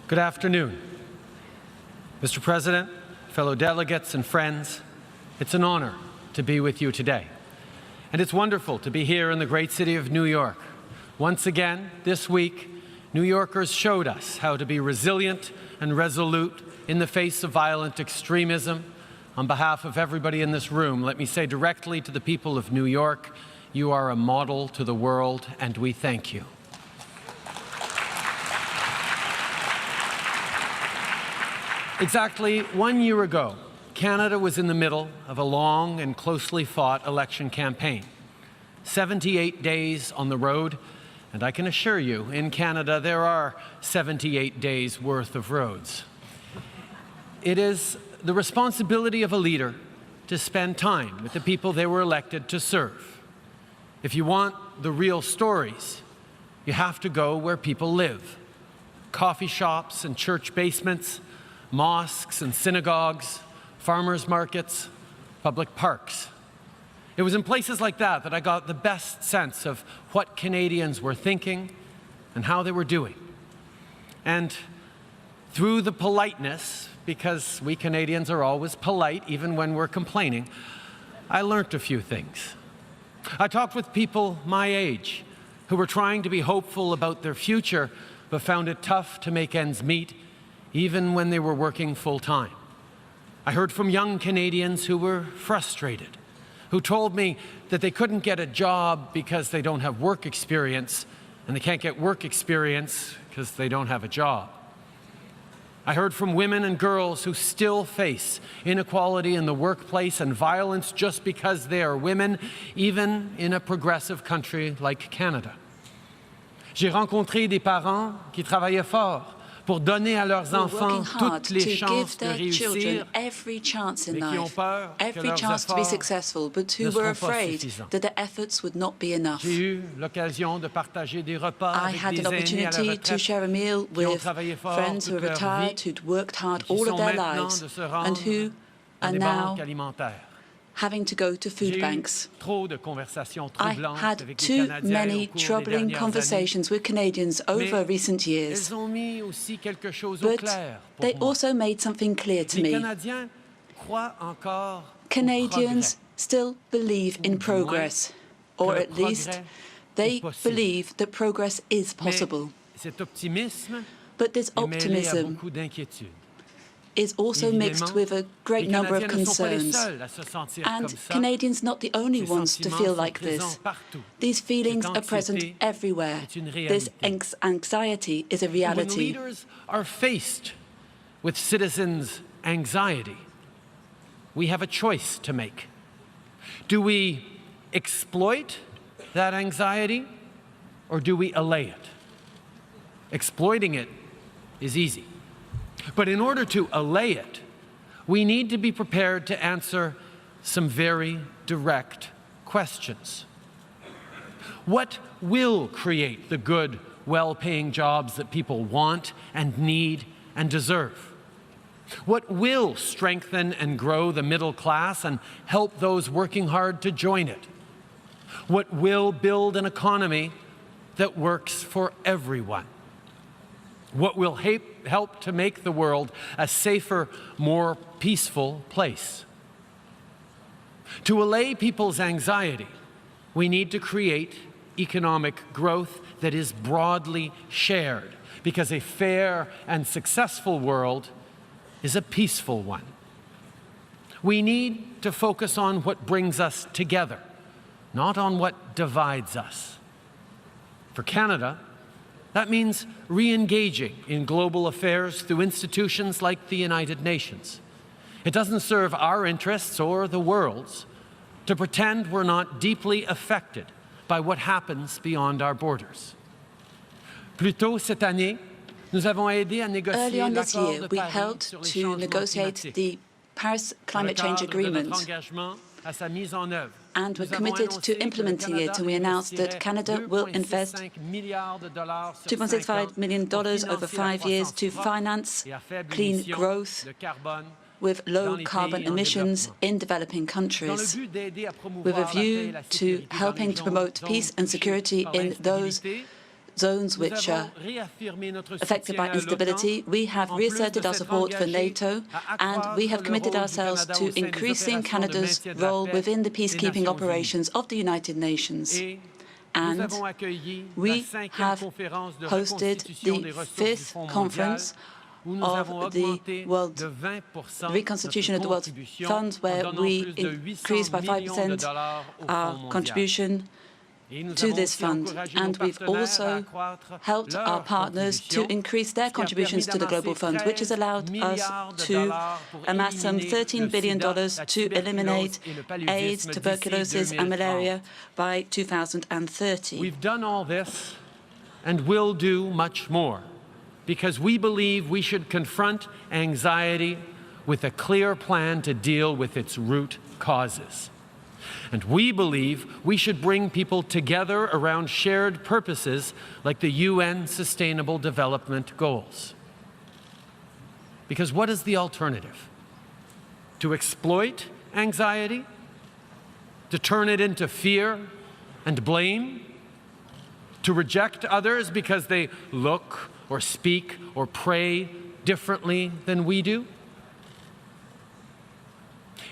Good afternoon. Mr. President, fellow delegates and friends, it's an honor to be with you today. And it's wonderful to be here in the great city of New York. Once again, this week, New Yorkers showed us how to be resilient and resolute in the face of violent extremism. On behalf of everybody in this room, let me say directly to the people of New York, you are a model to the world, and we thank you. Exactly 1 year ago, Canada was in the middle of a long and closely fought election campaign. 78 days on the road, and I can assure you, in Canada, there are 78 days worth of roads. It is the responsibility of a leader to spend time with the people they were elected to serve. If you want the real stories, you have to go where people live. Coffee shops and church basements, mosques and synagogues, farmers markets, public parks. It was in places like that that I got the best sense of what Canadians were thinking and how they were doing. And through the politeness, because we Canadians are always polite even when we're complaining, I learned a few things. I talked with people my age who were trying to be hopeful about their future but found it tough to make ends meet even when they were working full-time. I heard from young Canadians who were frustrated, who told me that they couldn't get a job because they don't have work experience, and they can't get work experience because they don't have a job. I heard from women and girls who still face inequality in the workplace and violence just because they are women, even in a progressive country like Canada. J'ai rencontré des parents qui travaillaient fort pour donner à leurs enfants toutes les chances de réussir, every chance in mais qui ont life, peur que every leurs chance to be efforts successful, but who ne were seront pas afraid suffisants. that their efforts would not be enough. J'ai eu l'occasion de partager des repas I avec had des an aînés à la opportunity to retraite share a meal qui ont with travaillé fort friends who are toute leur vie retired, who'd worked hard et qui all of sont their maintenant lives, de se and rendre who à are des now banques alimentaires. having to go to food J'ai eu banks. trop de conversations I troublantes had avec les too Canadiens many au cours des troubling dernières conversations with Canadians over Mais recent years, Elles ont mis aussi quelque chose au but clair pour they moi. also made something clear to Les me. Canadiens croient encore au Canadians progrès. still believe in progress, or que le at least progrès they est possible. believe that progress is Mais possible. cet optimisme But this est mêlé à optimism beaucoup d'inquiétudes. is also mixed Évidemment, with a great les number of Canadiens ne sont pas les concerns. seuls à se sentir And comme ça. Canadians not the only Ces ones to sentiments feel sont like présents this. partout. These feelings Cette are present anxiété everywhere. est une This réalité. anxiety is a When reality. leaders are faced with citizens' anxiety, we have a choice to make. Do we exploit that anxiety, or do we allay it? Exploiting it is easy. But in order to allay it, we need to be prepared to answer some very direct questions. What will create the good, well-paying jobs that people want and need and deserve? What will strengthen and grow the middle class and help those working hard to join it? What will build an economy that works for everyone? What will help to make the world a safer, more peaceful place? To allay people's anxiety, we need to create economic growth that is broadly shared, because a fair and successful world is a peaceful one. We need to focus on what brings us together, not on what divides us. For Canada, that means re-engaging in global affairs through institutions like the United Nations. It doesn't serve our interests or the world's to pretend we're not deeply affected by what happens beyond our borders. Plus tôt cette année, nous avons aidé à négocier Early on this l'accord year, de we Paris helped sur les to changements negotiate climatiques. the Paris Dans le Climate Change cadre de notre Agreement, engagement à sa mise en œuvre, and we're nous avons committed annoncé to que le implementing it, Canada and we announced that investirait Canada will invest $2,65 milliards sur 5 $2.65 ans million pour over financer la 5 years croissance to propre finance et à faible clean émission growth de carbone with dans low les carbon pays en emissions développement. in developing Dans le countries, but d'aider à promouvoir with a la paix et view la to sécurité dans les helping to promote zones peace and touchées security par in those l'instabilité, zones which are affected by instability, we have reasserted our support for NATO, and we have committed ourselves to increasing Canada's role within the peacekeeping operations of the United Nations. And we have hosted the 5th conference of the World Reconstitution of the World Fund, where we increased by 5% our contribution to this fund. And we've also helped our partners to increase their contributions to the Global Fund, which has allowed us to amass some $13 billion to eliminate AIDS, tuberculosis, and malaria by 2030. We've done all this and will do much more, because we believe we should confront anxiety with a clear plan to deal with its root causes. And we believe we should bring people together around shared purposes like the UN Sustainable Development Goals. Because what is the alternative? To exploit anxiety? To turn it into fear and blame? To reject others because they look or speak or pray differently than we do?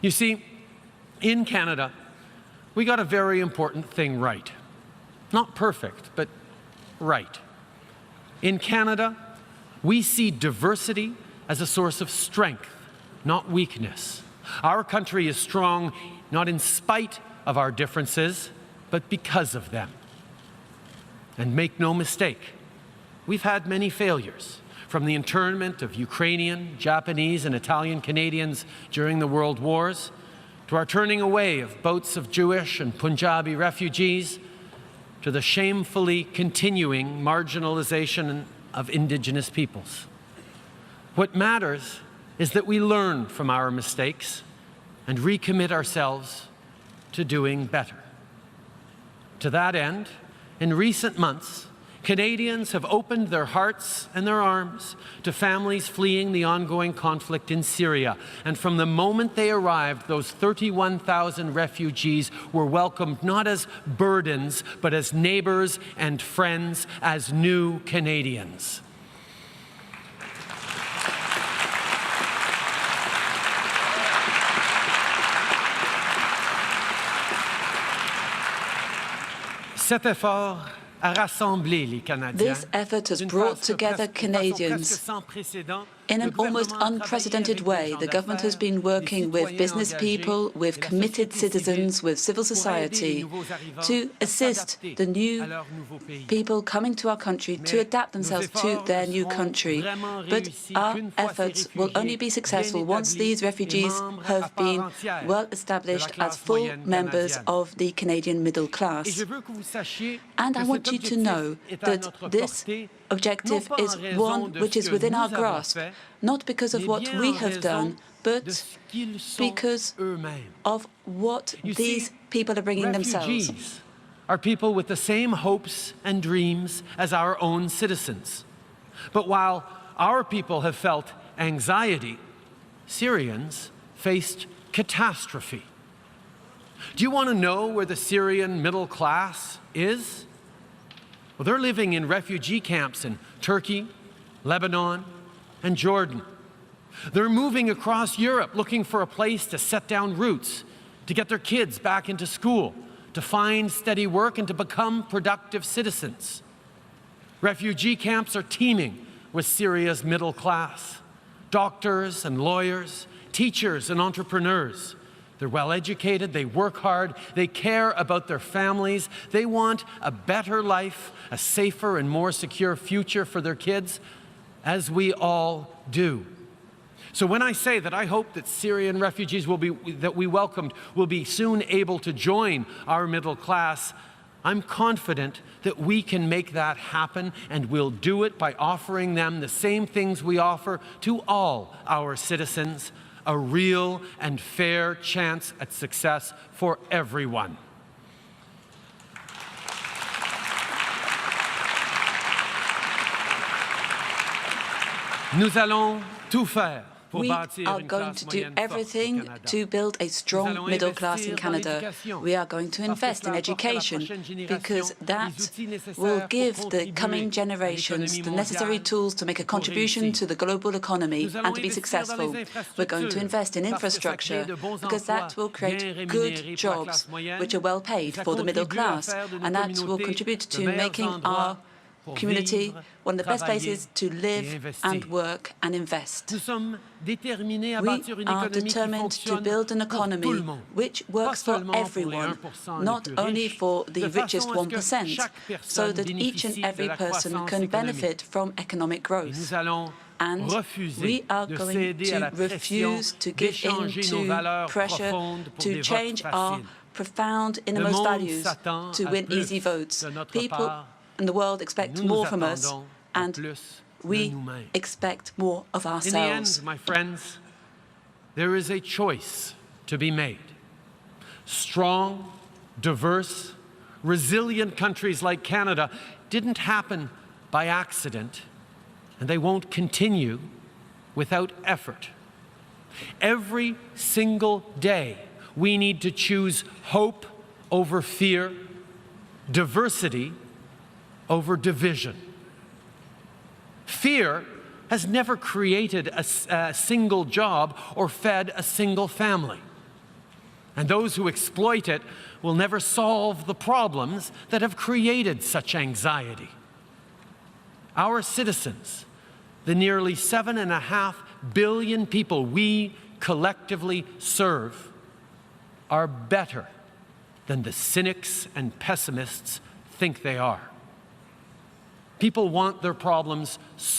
You see, in Canada, we got a very important thing right. Not perfect, but right. In Canada, we see diversity as a source of strength, not weakness. Our country is strong not in spite of our differences, but because of them. And make no mistake, we've had many failures, from the internment of Ukrainian, Japanese, and Italian Canadians during the World Wars, to our turning away of boats of Jewish and Punjabi refugees, to the shamefully continuing marginalization of Indigenous peoples. What matters is that we learn from our mistakes and recommit ourselves to doing better. To that end, in recent months, Canadians have opened their hearts and their arms to families fleeing the ongoing conflict in Syria. And from the moment they arrived, those 31,000 refugees were welcomed not as burdens, but as neighbors and friends, as new Canadians. Cet effort a rassemblé les Canadiens. This effort has brought together Canadians in an almost unprecedented way. The government has been working with business people, with committed citizens, with civil society to assist the new people coming to our country to adapt themselves to their new country. But our efforts will only be successful once these refugees have been well established as full members of the Canadian middle class. And I want you to know that this objective is one which is within our grasp, not because of what we have done, but because of what these people are bringing themselves. Refugees are people with the same hopes and dreams as our own citizens. But while our people have felt anxiety, Syrians faced catastrophe. Do you want to know where the Syrian middle class is? Well, they're living in refugee camps in Turkey, Lebanon, and Jordan. They're moving across Europe looking for a place to set down roots, to get their kids back into school, to find steady work, and to become productive citizens. Refugee camps are teeming with Syria's middle class. Doctors and lawyers, teachers and entrepreneurs. They're well educated, they work hard, they care about their families, they want a better life, a safer and more secure future for their kids, as we all do. So when I say that I hope that Syrian refugees that we welcomed will be soon able to join our middle class, I'm confident that we can make that happen, and we'll do it by offering them the same things we offer to all our citizens: a real and fair chance at success for everyone. Nous allons tout faire We are going to do everything to build a strong middle class in Canada. We are going to invest in education because that will give the coming generations the necessary tools to make a contribution to the global economy and to be successful. We're going to invest in infrastructure because that will create good jobs which are well paid for the middle class, and that will contribute to making our community one of the best places to live and work and invest. We are determined to build an economy which works for everyone, not only for the richest 1%, so that each and every person can benefit from economic growth. And we are going to refuse to give in to pressure to change our profound innermost values to win easy votes. People in the world expect more from us, and we expect more of ourselves. In the end, my friends, there is a choice to be made. Strong, diverse, resilient countries like Canada didn't happen by accident, and they won't continue without effort. Every single day, we need to choose hope over fear, diversity over division. Fear has never created a single job or fed a single family. And those who exploit it will never solve the problems that have created such anxiety. Our citizens, the nearly 7.5 billion people we collectively serve, are better than the cynics and pessimists think they are. People want their problems solved.